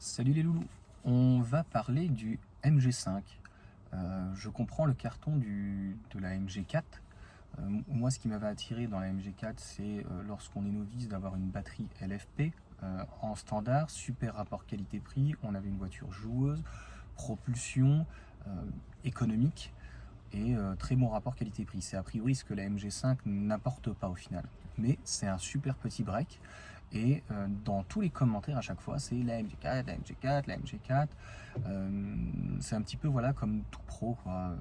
Salut les loulous, on va parler du MG5. Je comprends le carton de la MG4. Moi, ce qui m'avait attiré dans la MG4, c'est lorsqu'on est novice d'avoir une batterie LFP en standard, super rapport qualité-prix. On avait une voiture joueuse, propulsion, économique et très bon rapport qualité-prix. C'est a priori ce que la MG5 n'apporte pas au final. Mais c'est un super petit break. Et dans tous les commentaires à chaque fois, c'est la MG4, la MG4, la MG4. C'est un petit peu voilà comme tout pro, quoi.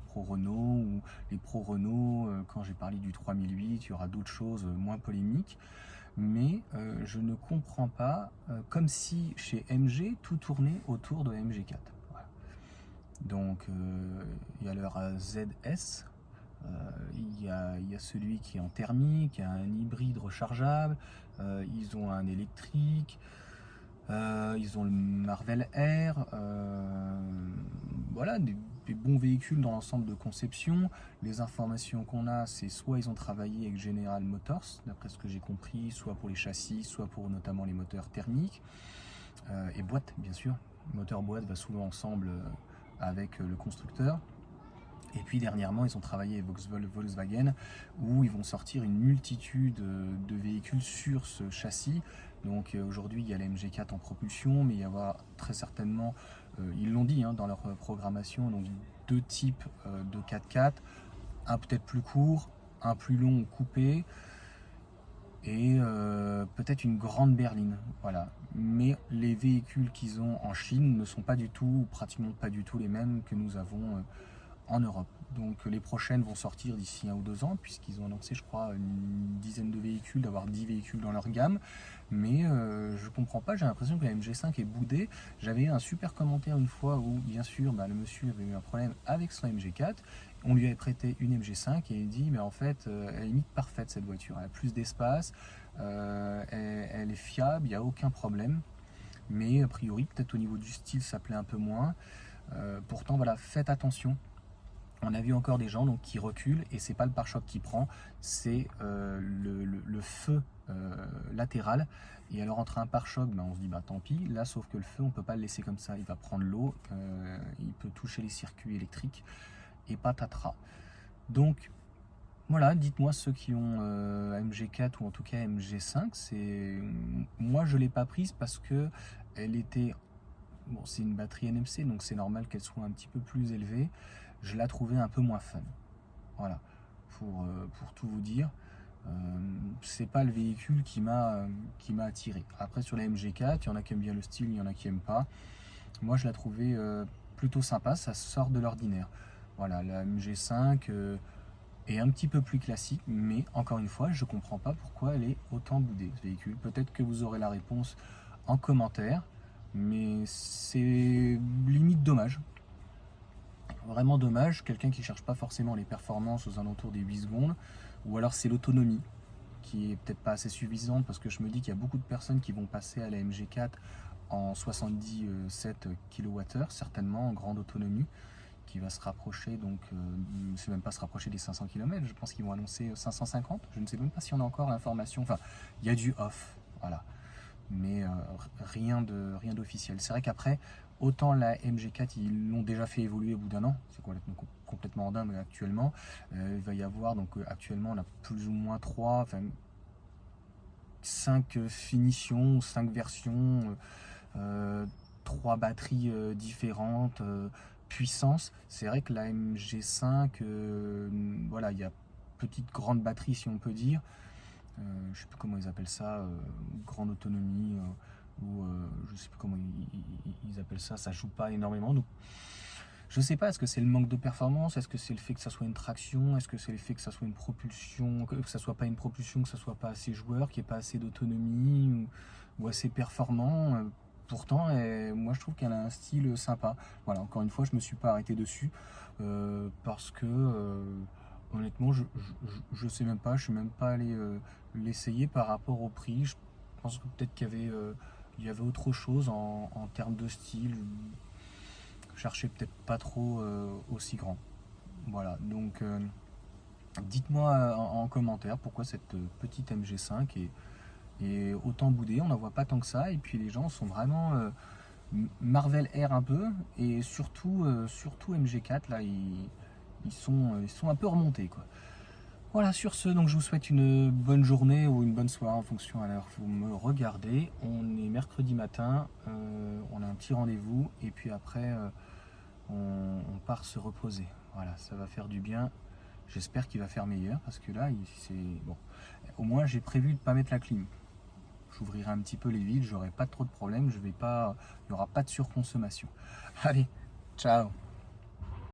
Pro Renault ou les pro Renault. Quand j'ai parlé du 3008, il y aura d'autres choses moins polémiques. Mais je ne comprends pas, comme si chez MG tout tournait autour de la MG4. Voilà. Donc il y a leur ZS. Il y a celui qui est en thermique, il y a un hybride rechargeable, ils ont un électrique, ils ont le Marvel R, voilà, des bons véhicules dans l'ensemble de conception. Les informations qu'on a, c'est soit ils ont travaillé avec General Motors, d'après ce que j'ai compris, soit pour les châssis, soit pour notamment les moteurs thermiques, et boîte, bien sûr. Le moteur boîte va souvent ensemble avec le constructeur. Et puis dernièrement, ils ont travaillé avec Volkswagen où ils vont sortir une multitude de véhicules sur ce châssis. Donc aujourd'hui, il y a la MG4 en propulsion, mais il y aura très certainement, ils l'ont dit dans leur programmation, donc deux types de 4x4, un peut-être plus court, un plus long coupé et peut-être une grande berline. Voilà. Mais les véhicules qu'ils ont en Chine ne sont pas du tout, ou pratiquement pas du tout les mêmes que nous avons en Europe. Donc les prochaines vont sortir d'ici 1 ou 2 ans, puisqu'ils ont annoncé, je crois, une dizaine de véhicules, d'avoir 10 véhicules dans leur gamme. Mais je comprends pas, j'ai l'impression que la MG5 est boudée. J'avais un super commentaire une fois où, bien sûr, le monsieur avait eu un problème avec son MG4. On lui avait prêté une MG5 et il dit, mais en fait, elle est limite parfaite cette voiture. Elle a plus d'espace, elle est fiable, il n'y a aucun problème. Mais a priori, peut-être au niveau du style, ça plaît un peu moins. Pourtant, voilà, faites attention. On a vu encore des gens qui reculent et c'est pas le pare-choc qui prend, c'est le feu latéral. Et alors entre un pare-choc, on se dit tant pis. Là, sauf que le feu, on peut pas le laisser comme ça. Il va prendre l'eau, il peut toucher les circuits électriques et patatras. Donc voilà, dites-moi ceux qui ont MG4 ou en tout cas MG5. Moi, je l'ai pas prise parce que elle était c'est une batterie NMC, donc c'est normal qu'elle soit un petit peu plus élevée. Je la trouvais un peu moins fun. Voilà, pour tout vous dire. C'est pas le véhicule qui m'a attiré. Après, sur la MG4, il y en a qui aiment bien le style, il y en a qui aiment pas. Moi, je la trouvais plutôt sympa, ça sort de l'ordinaire. Voilà, la MG5 est un petit peu plus classique, mais encore une fois, je comprends pas pourquoi elle est autant boudée, ce véhicule. Peut-être que vous aurez la réponse en commentaire, mais c'est limite dommage. Vraiment dommage, quelqu'un qui cherche pas forcément les performances aux alentours des 8 secondes, ou alors c'est l'autonomie qui est peut-être pas assez suffisante, parce que je me dis qu'il y a beaucoup de personnes qui vont passer à la MG4 en 77 kWh, certainement en grande autonomie, qui va se rapprocher, donc c'est même pas se rapprocher des 500 km, je pense qu'ils vont annoncer 550, je ne sais même pas si on a encore l'information, enfin il y a du off, voilà, mais rien d'officiel. C'est vrai qu'après, autant la MG4, ils l'ont déjà fait évoluer au bout d'1 an, c'est complètement en dingue actuellement. Il va y avoir, donc actuellement, on a plus ou moins 5 finitions, 5 versions, 3 batteries différentes, puissance. C'est vrai que la MG5, voilà, il y a petite grande batterie si on peut dire. Je sais plus comment ils appellent ça, grande autonomie, ou je sais plus comment ils appellent ça, ça joue pas énormément. Donc, je sais pas, est-ce que c'est le manque de performance, est-ce que c'est le fait que ça soit une traction, est-ce que c'est le fait que ça soit une propulsion, que ça soit pas une propulsion, que ça soit pas assez joueur, qu'il n'y ait pas assez d'autonomie, ou assez performant. Pourtant, moi je trouve qu'elle a un style sympa. Voilà, encore une fois, je me suis pas arrêté dessus parce que honnêtement, je sais même pas, je suis même pas allé l'essayer par rapport au prix. Je pense que peut-être il y avait autre chose en termes de style. Je cherchais peut-être pas trop aussi grand. Voilà, donc dites-moi en commentaire pourquoi cette petite MG5 est autant boudée. On n'en voit pas tant que ça, et puis les gens sont vraiment Marvel Air un peu, et surtout, surtout MG4, là, ils sont un peu remontés, quoi. Voilà, sur ce, donc je vous souhaite une bonne journée ou une bonne soirée en fonction à l'heure où vous me regardez. On est mercredi matin, on a un petit rendez-vous, et puis après, on part se reposer. Voilà, ça va faire du bien. J'espère qu'il va faire meilleur, parce que là, c'est bon. Au moins, j'ai prévu de ne pas mettre la clim. J'ouvrirai un petit peu les vitres, j'aurai pas trop de problèmes, je vais pas, il n'y aura pas de surconsommation. Allez, ciao.